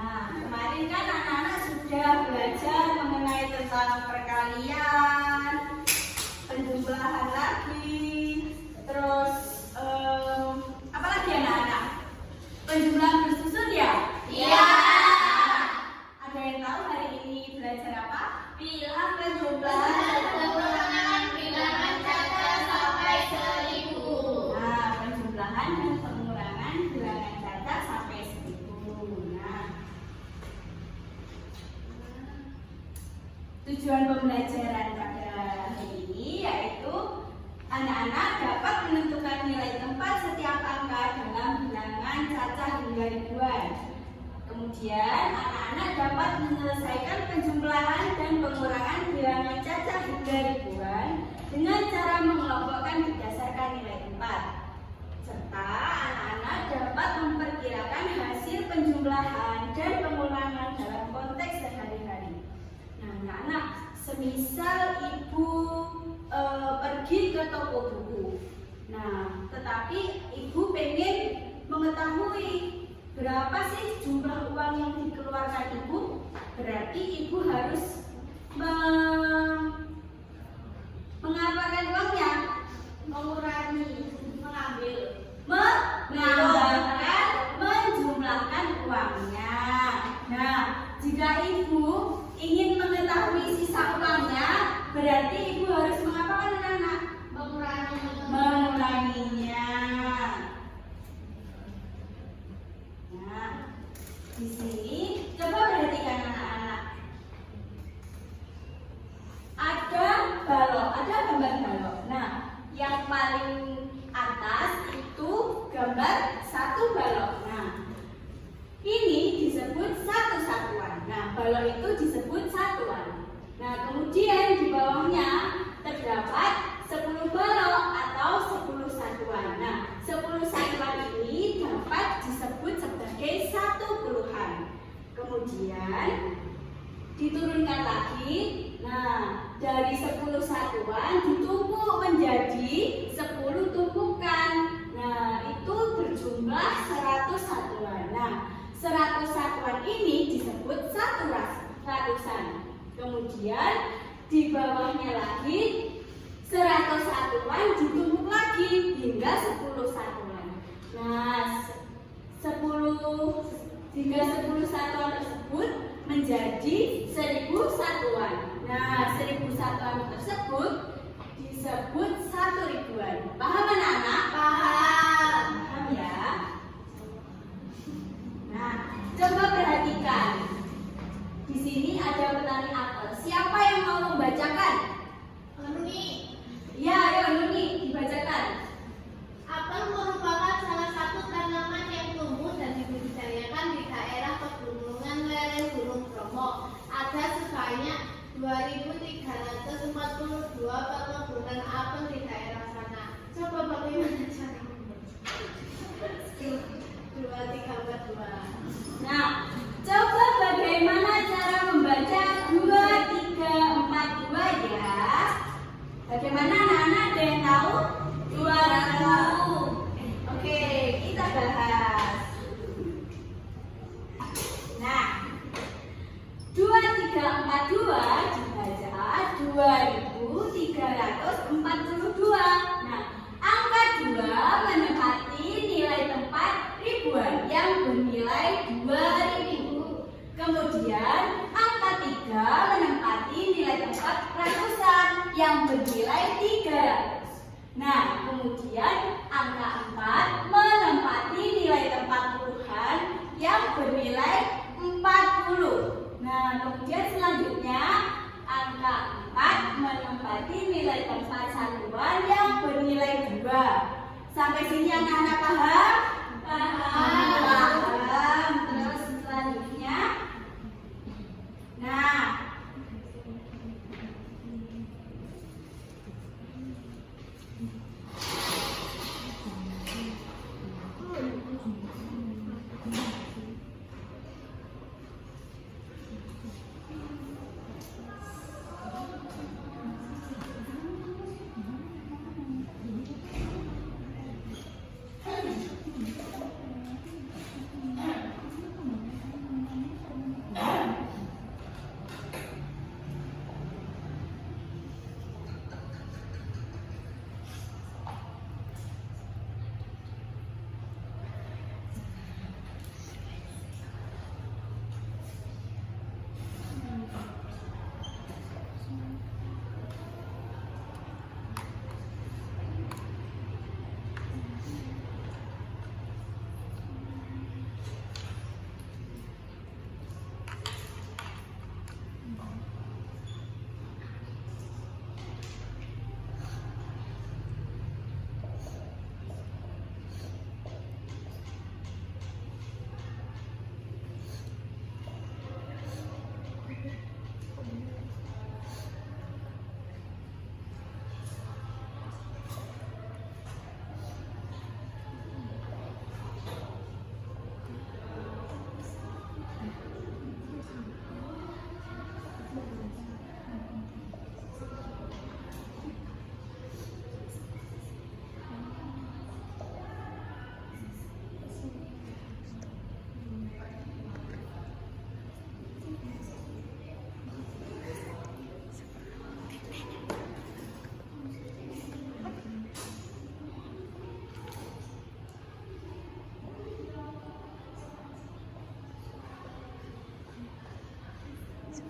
Nah, kemarin kan anak-anak sudah belajar mengenai tentang perkalian, penjumlahan lagi, terus apa lagi anak-anak? Penjumlahan bersusun ya? Iya. Ada yang tahu hari ini belajar apa? Bilang penjumlahan pengurangan bilangan cacat sampai 1000. Nah, penjumlahan dan pengurangan bilangan cacat sampai 1000. Nah, tujuan pembelajaran pada hari ini yaitu anak-anak dapat menentukan nilai tempat setiap angka dalam bilangan cacah hingga ribuan. Kemudian anak-anak dapat menyelesaikan penjumlahan dan pengurangan bilangan cacah hingga ribuan dengan cara mengelompokkan berdasarkan nilai tempat. Serta anak-anak dapat memperkirakan hasil penjumlahan dan pengurangan dalam konteks sehari-hari. Nah, anak-anak, semisal ibu pergi ke toko buku. Nah, tetapi ibu pengen mengetahui berapa sih jumlah uang yang dikeluarkan ibu? Berarti ibu harus mengapakan uangnya? Mengurangi, mengambil, Menambahkan, menjumlahkan uangnya. Nah, jika ibu ingin mengetahui sisa uangnya, berarti ibu harus mengapakan anak-anak? Menguranginya. Nah, di sini coba perhatikan anak-anak. Ada balok, ada gambar balok. Nah, yang paling atas itu gambar satu balok. Nah, ini disebut satu satuan. Nah, balok itu disebut satuan. Nah, kemudian di bawahnya terdapat 10 balok atau 10 satuan. Nah, 10 satuan ini dapat disebut sebagai satu puluhan. Kemudian diturunkan lagi. Nah, dari 10 satuan ditumpuk menjadi 10 tumpukan. Nah, itu berjumlah 100 satuan. Nah, 100 satuan ini disebut satu ratusan. Kemudian di bawahnya lagi 100 satuan ditumpuk lagi hingga 10 satuan. Nah, 10 satuan tersebut menjadi 1000 satuan. Nah, 1000 satuan tersebut disebut 1 ribuan. Paham anak-anak? Paham. Paham ya? Nah, coba perhatikan. Di sini ada petani apel. Siapa yang mau membacakan? Nuni. Ya, ayo Nuni, dibacakan. Apel merupakan salah satu tanaman yang tumbuh dan dibudidayakan di daerah pegunungan lereng Gunung Bromo. Ada sebanyak 2.342 perkebunan apel di daerah sana. Coba bagaimana cara membaca? 2, 3, 4, 2. Nah, coba bagaimana cara membaca 2, 3, 4, 2 ya. Bagaimana anak-anak, ada yang tahu? 2 tahu. Oke, kita bahas. Nah, 2, 3, 4, 2 dibaca 2342. Nah, angka 2 menempati nilai tempat ribuan yang bernilai 2000. Kemudian angka 3 menempati nilai tempat ratusan yang bernilai 300. Nah, kemudian angka 4 menempati nilai tempat puluhan yang bernilai 40. Nah, kemudian selanjutnya angka 4 menempati nilai tempat satuan yang bernilai 2. Sampai sini anak-anak paham? Paham. Terus selanjutnya. Nah,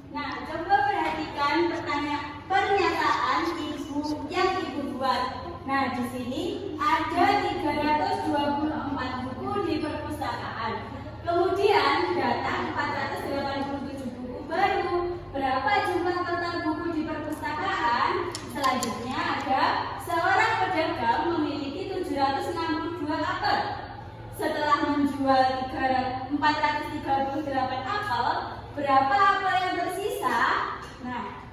Nah, coba perhatikan pernyataan ibu yang ibu buat. Nah, di sini ada 324 buku di perpustakaan. Kemudian datang 487 buku baru. Berapa jumlah total buku di perpustakaan? Selanjutnya ada seorang pedagang memiliki 762 apel. Setelah menjual 438 apel, berapa apel yang tersisa? Nah,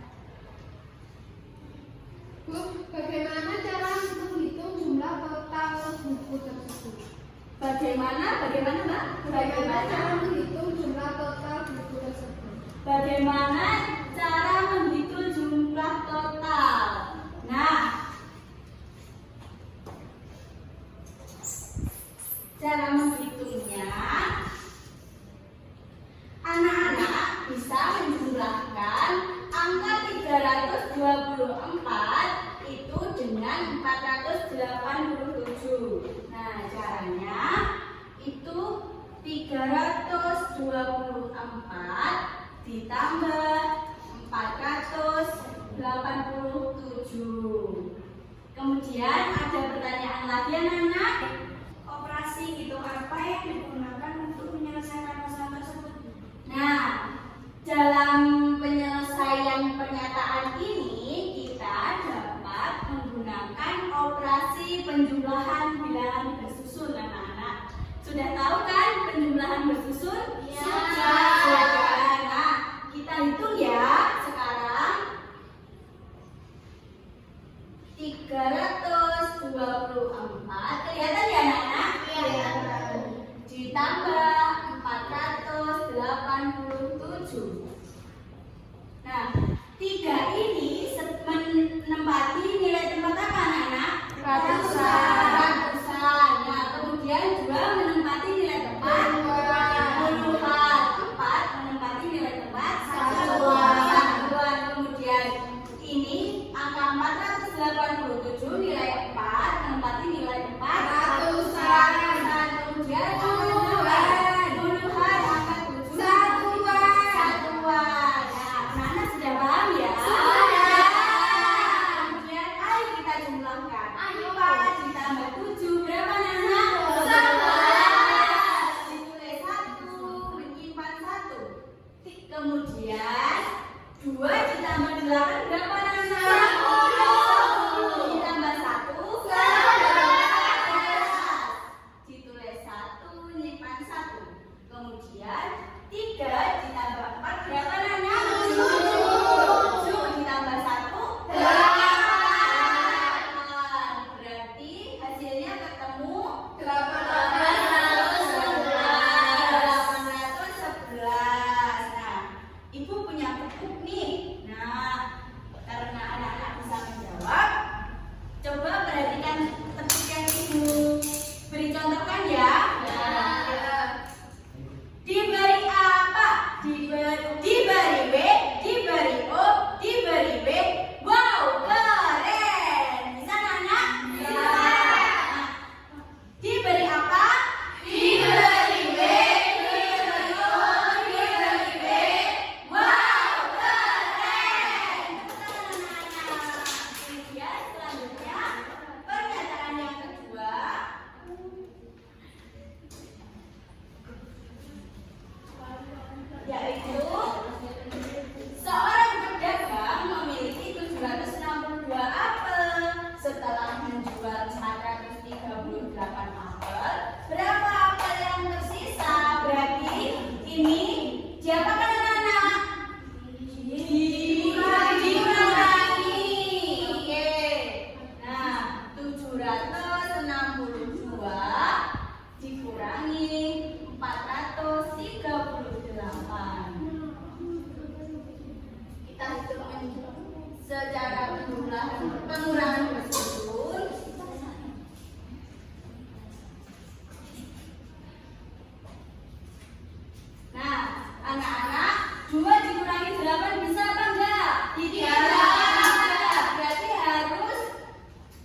Bu, bagaimana cara menghitung jumlah total buku tersebut? Bagaimana Mbak? Bagaimana cara menghitung jumlah total buku tersebut? Bagaimana cara menghitung jumlah total? Nah, cara menghitungnya, anak-anak bisa menjumlahkan angka 324 itu dengan 487. Nah, caranya itu 324 ditambah 487. Kemudian ada pertanyaan lagi anak-anak. Operasi itu apa yang digunakan untuk menyelesaikan masalah tersebut? Nah, dalam penyelesaian pernyataan ini kita dapat menggunakan operasi penjumlahan bilangan bersusun anak-anak. Sudah tahu kan penjumlahan bersusun? Ya. Sudah. Nah, kita hitung ya sekarang. 324 kelihatan ya anak-anak? Iya. Ditambah 487. Nah, 3 ini menempati nilai tempat apa anak-anak? Ratusan. Nah, kemudian 2 menempati nilai tempat puluhan. 4 menempati nilai tempat satuan. Kemudian ini angka 487 nilai 4 menempati nilai tempat Ratusan. Kemudian puluhan angka 7 satuan. Nah, anak-anak sudah paham ya? Kemudian ayo kita jumlahkan. 4 ditambah 7 berapa anak-anak? 11. Ditulis 1, menyimpan 1. Kemudian 2 ditambah 8 berapa anak-anak? 10. Ditambah 1 11. Ditulis 1, menyimpan 1. Kemudian 3 ditambah 4 berapa anak-anak? 7 ditambah 1 8. Berarti hasilnya ketemu 811. Nah, Ibu punya buku nih. Nah, karena anak-anak bisa menjawab, coba perhatikan tepuk yang Ibu beri contohkan ya. Diberi apa? Diberi B, diberi O, diberi B. Wow, keren. Bisa anak? Bisa. Diberi apa? Diberi B, diberi O, diberi B. Wow, keren. Kemudian selanjutnya pernyataan yang kedua. Yaitu seorang pedagang memiliki 762 apel. Setelah menjual 438 apel, berapa apel yang tersisa? Berarti ini diapakan anak-anak? Dikurangi. Oke. Nah, 762 dikurangi 438. Kita hitung secara pengurangan bersusun. Nah, anak-anak, 2 dikurangi 8 bisa apa enggak? Tidak. Berarti harus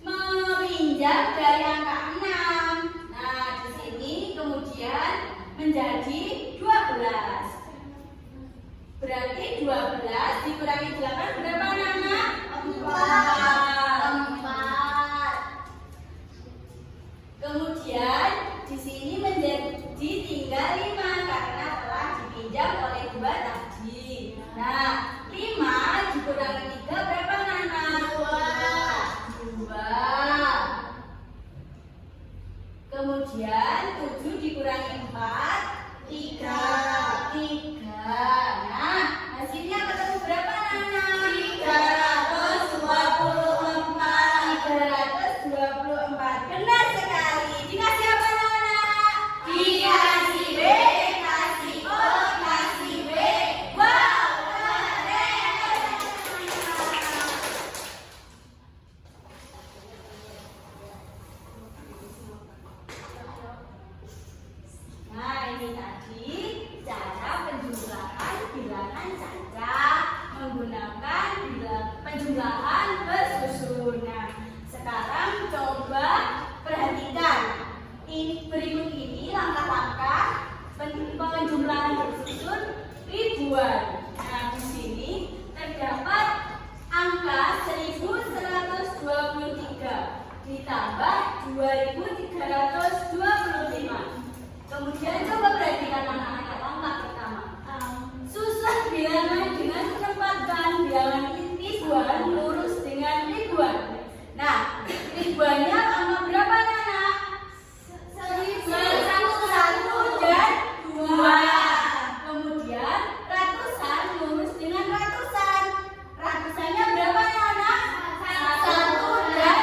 meminjam dari angka 6. Nah, di sini kemudian menjadi 12. Berarti 12 ribuan. Nah, di sini terdapat angka 1123 ditambah 2325. Kemudian coba perhatikan anak-anak langkah pertama. Susun bilangan dengan menempatkan bilangan ribuan lurus dengan ribuan. Nah, ribuannya angka berapa anak? 1 dan 2. Kemudian ratusan lurus dengan ratusan. Ratusannya berapa anak? 1 dan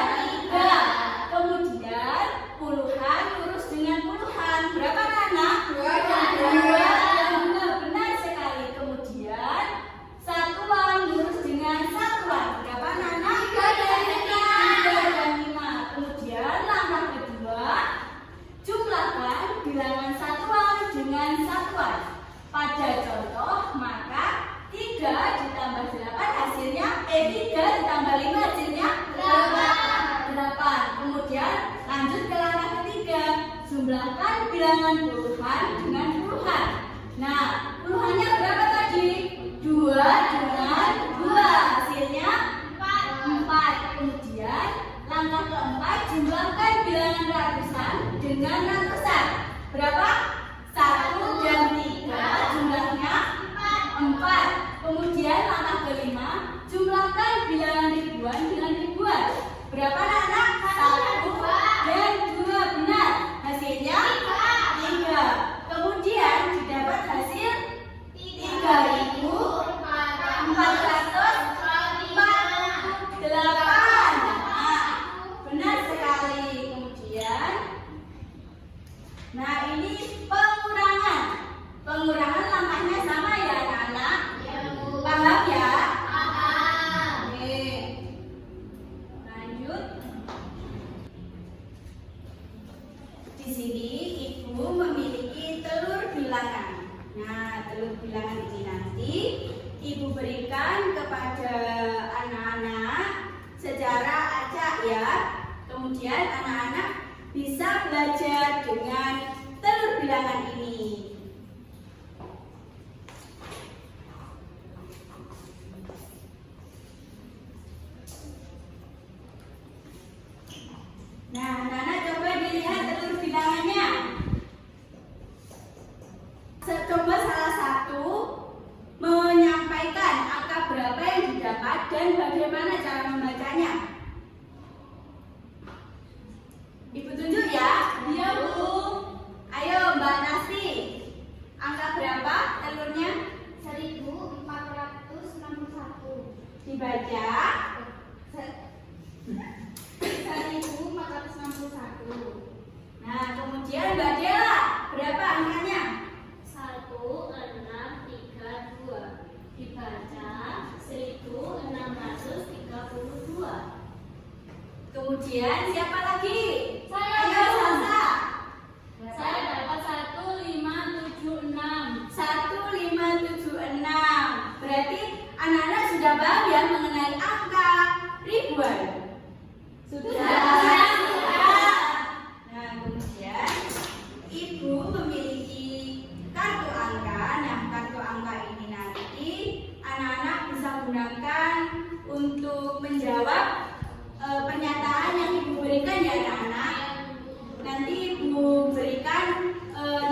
3. Kemudian puluhan lurus dengan puluhan. Berapa anak? 2. Benar sekali. Kemudian satuan lurus dengan satuan. Berapa anak? 3 dan 5. Kemudian langkah kedua, jumlahkan bilangan satuan dengan satuan. Pada contoh, maka 3 ditambah 8 hasilnya 3 ditambah 5 hasilnya 8. Kemudian lanjut ke langkah ketiga, jumlahkan bilangan puluhan dengan puluhan. Nah, puluhannya berapa tadi? 2 dengan 2 hasilnya 4. Kemudian langkah keempat, jumlahkan bilangan ratusan dengan ratusan. Berapa? 1 dan 3 jumlahnya 4. Kemudian langkah kelima, jumlahkan bilangan ribuan dengan ribuan. Berapa anak? 1 dan 2. Benar. Hasilnya 3. Kemudian didapat hasil 3.448. Benar sekali. Kemudian, nah ini pengurangan. Pengurangan langkahnya sama ya anak-anak? Paham ya? Oke. Lanjut. Di sini ibu memiliki telur bilangan. Nah, telur bilangan ini nanti ibu berikan kepada anak-anak secara acak ya. Kemudian anak-anak bisa belajar dengan telur bilangan ini. Nah, anak-anak coba dilihat telur bilangannya. Coba salah satu menyampaikan angka berapa yang didapat dan bagaimana cara membacanya. Ibu tunjuk ya. Iya, Bu. Ayo, Mbak Nasti. Angka berapa telurnya? 1461. Dibaca. 1461. Nah, kemudian Mbak Dela, berapa angkanya? 1632. Dibaca 1632. Kemudian siapa lagi? Saya. Ayo, Salsa. Saya dapat 1576. 1576. Berarti anak-anak sudah paham ya mengenai angka ribuan? Sudah. Nah, kemudian ibu memiliki kartu angka. Nah, kartu angka ini nanti anak-anak bisa gunakan untuk menjawab pernyataan yang ibu berikan ya anak-anak. Nanti ibu berikan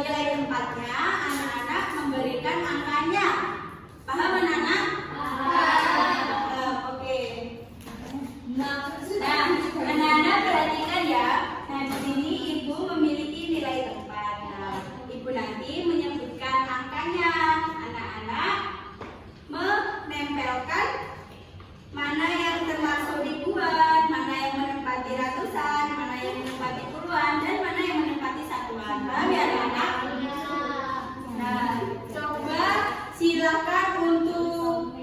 nilai tempatnya, anak-anak memberikan angkanya. Paham anak-anak? Oke. Nah, anak-anak perhatikan ya. Nah, di sini ibu memiliki nilai tempat. Nah, ibu nanti menyebutkan angkanya. Anak-anak menempelkan mana yang termasuk ribuan, mana yang menempati ratusan, mana yang menempati puluhan, dan mana yang menempati satuan. Paham ya anak-anak? Nah, coba silakan untuk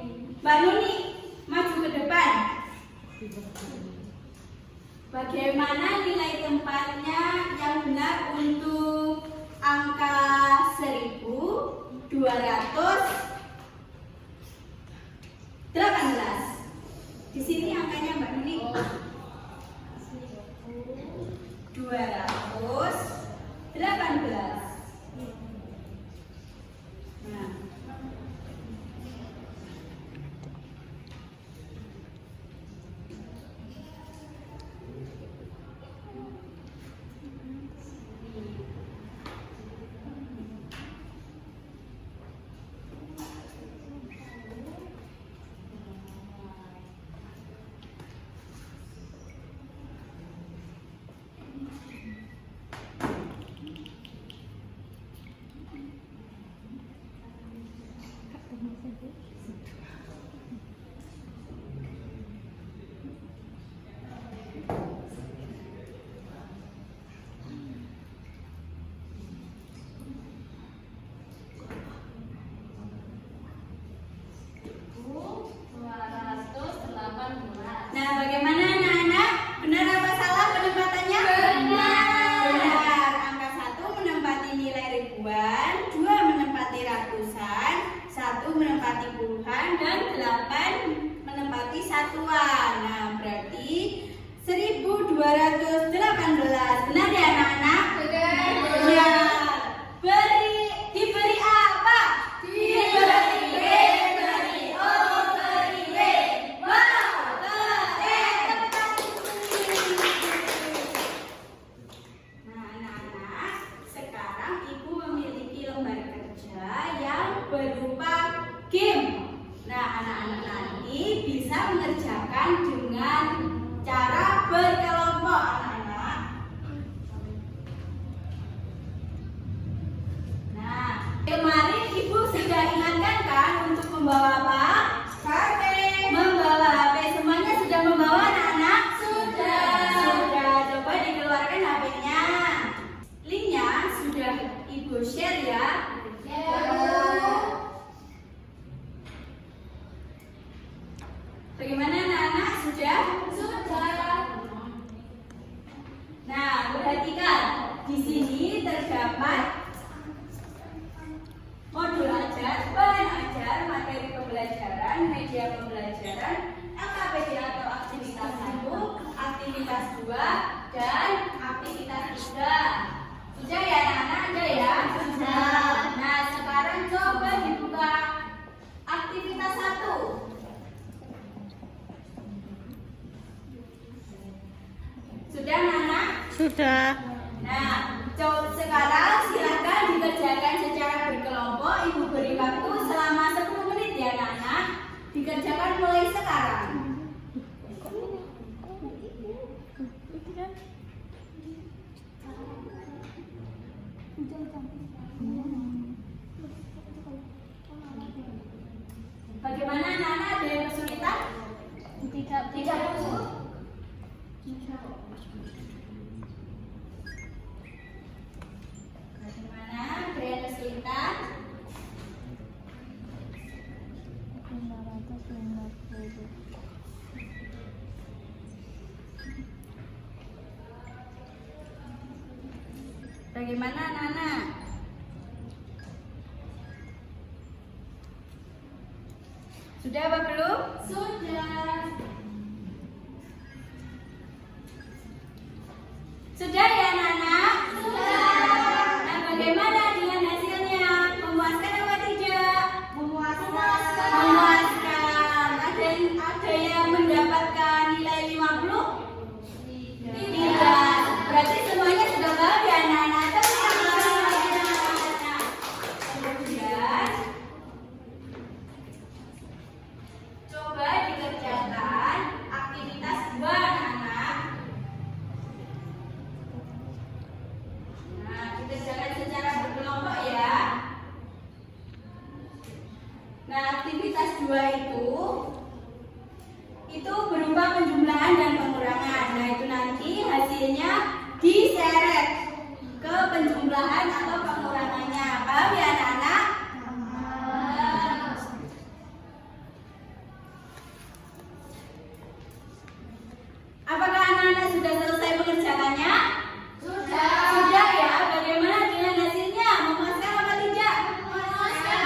Mbak Nuni maju ke depan. Bagaimana nilai tempatnya yang benar untuk angka 1218? Di sini angkanya Mbak Nuni 218. Nah, menempati puluhan dan 8 menempati satuan. Nah, berarti 1218. Benar ya anak-anak? Ya. Diberi apa? Diberi W, beri O, beri W. Wow, keren. Nah, anak-anak, sekarang Ibu memiliki lembar kerja yang berupa game. Nah, anak-anak nanti bisa mengerjakan dengan cara berkelompok, anak-anak. Nah, kemarin Ibu sudah ingatkan kan untuk membawa apa? HP. Membawa HP. Semuanya sudah membawa, anak-anak? Sudah. Coba dikeluarkan HP-nya. Linknya sudah Ibu share ya. Bagaimana anak-anak? Sudah? Nah, perhatikan. Di sini terdapat modul ajar, bahan ajar, materi pembelajaran, media pembelajaran, LKPD atau aktivitas 1, aktivitas 2, dan aktivitas 3. Sudah ya anak-anak? Ada ya? Sudah. Nah, sekarang coba dibuka aktivitas 1. Sudah anak-anak? Sudah. Nah, sekarang silakan dikerjakan secara berkelompok. Ibu beri waktu selama 10 menit ya anak-anak. Dikerjakan mulai sekarang. Bagaimana anak-anak? Ada yang kesulitan? Tidak sulit. Bagaimana? Ada yang kesulitan? Bagaimana anak-anak? Sudah apa belum? Sudah. Sudah ya anak-anak? Sudah. Nah, bagaimana dengan hasilnya? Memuaskan apa tidak? Memuaskan. Memuaskan. Ada yang mendapatkan nilai 50? Tidak. Berarti semuanya sudah paham ya anak-anak? Kemudian coba dikerjakan aktivitas 2 anak-anak. Nah, dikerjakan secara berkelompok ya. Nah, aktivitas 2 itu berupa penjumlahan dan pengurangan. Nah, itu nanti hasilnya diseret ke penjumlahan atau pengurangannya. Paham ya anak-anak? Apakah anak-anak sudah selesai mengerjakannya? Sudah ya. Bagaimana dengan hasilnya? Memuaskan apa tidak? Memuaskan.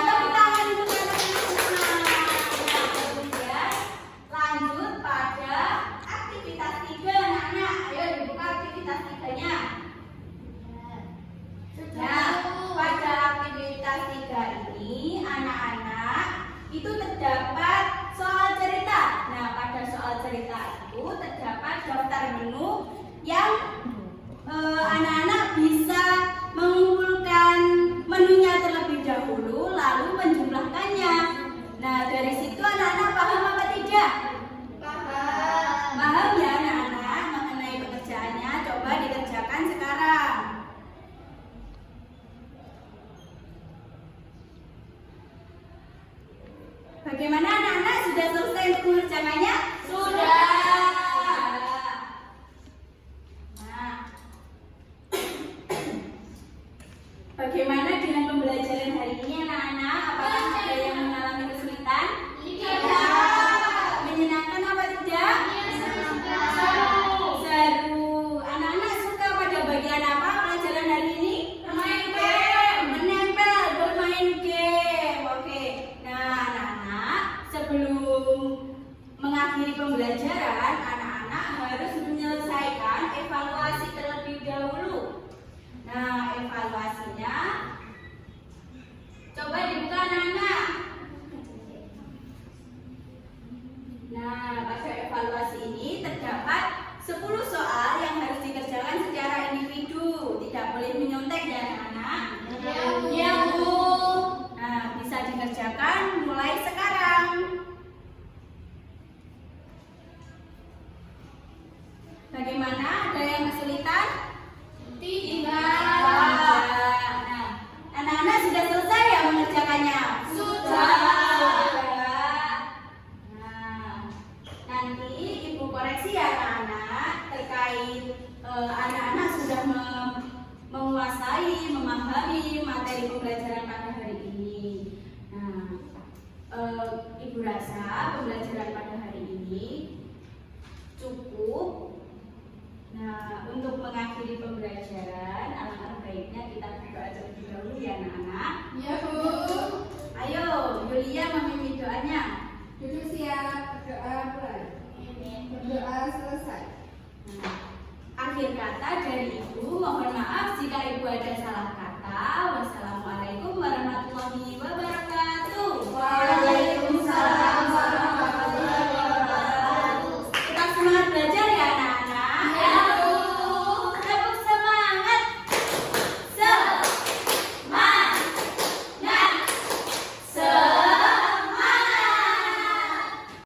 Tepuk tangan untuk anak-anak. Kemudian lanjut pada aktivitas 3 anak-anak. Ayo dibuka aktivitas 3-nya. Nah, pada aktivitas 3 ini anak-anak itu terdapat soal cerita. Nah, pada soal cerita itu terdapat daftar menu yang anak-anak bisa mengumpulkan menunya terlebih dahulu lalu menjumlahkannya. Nah, dari situ anak-anak paham apa tidak? Paham ya anak-anak mengenai pekerjaannya? Coba dikerjakan sekarang. Bagaimana anak-anak? Sudah selesai untuk mengerjakannya? Sudah. Nah, bagaimana dengan pembelajaran hari ini anak-anak? Apakah ada yang mengalami kesulitan? Tidak. Menyenangkan apa tidak? Seru. Anak-anak suka pada bagian apa pelajaran hari ini? Bermain game. Menempel, bermain game. Oke. sebelum mengakhiri pembelajaran, anak-anak harus menyelesaikan evaluasi terlebih dahulu. Nah, evaluasinya coba dibuka anak-anak. Nah, pada evaluasi ini terdapat 10 soal yang harus dikerjakan secara individu. Tidak boleh menyontek ya anak-anak. Ya, Bu. Nah, bisa dikerjakan mulai sekarang. Bagaimana? Ada yang kesulitan? Tidak. Nah, anak-anak sudah selesai ya mengerjakannya? Sudah. Nah, nanti Ibu koreksi ya anak-anak terkait anak-anak sudah menguasai, memahami materi pembelajaran pada hari ini. Nah, Ibu rasa pembelajaran pada hari ini cukup. Nah, untuk mengakhiri pembelajaran, alangkah baiknya kita berdoa terlebih dahulu ya anak-anak. Ya, Bu. Ayo, Yulia memimpin doanya. Duduk siap, berdoa mulai. Berdoa selesai. Nah, akhir kata dari Ibu, mohon maaf jika Ibu ada salah kata. Wassalamualaikum warahmatullahi wabarakatuh.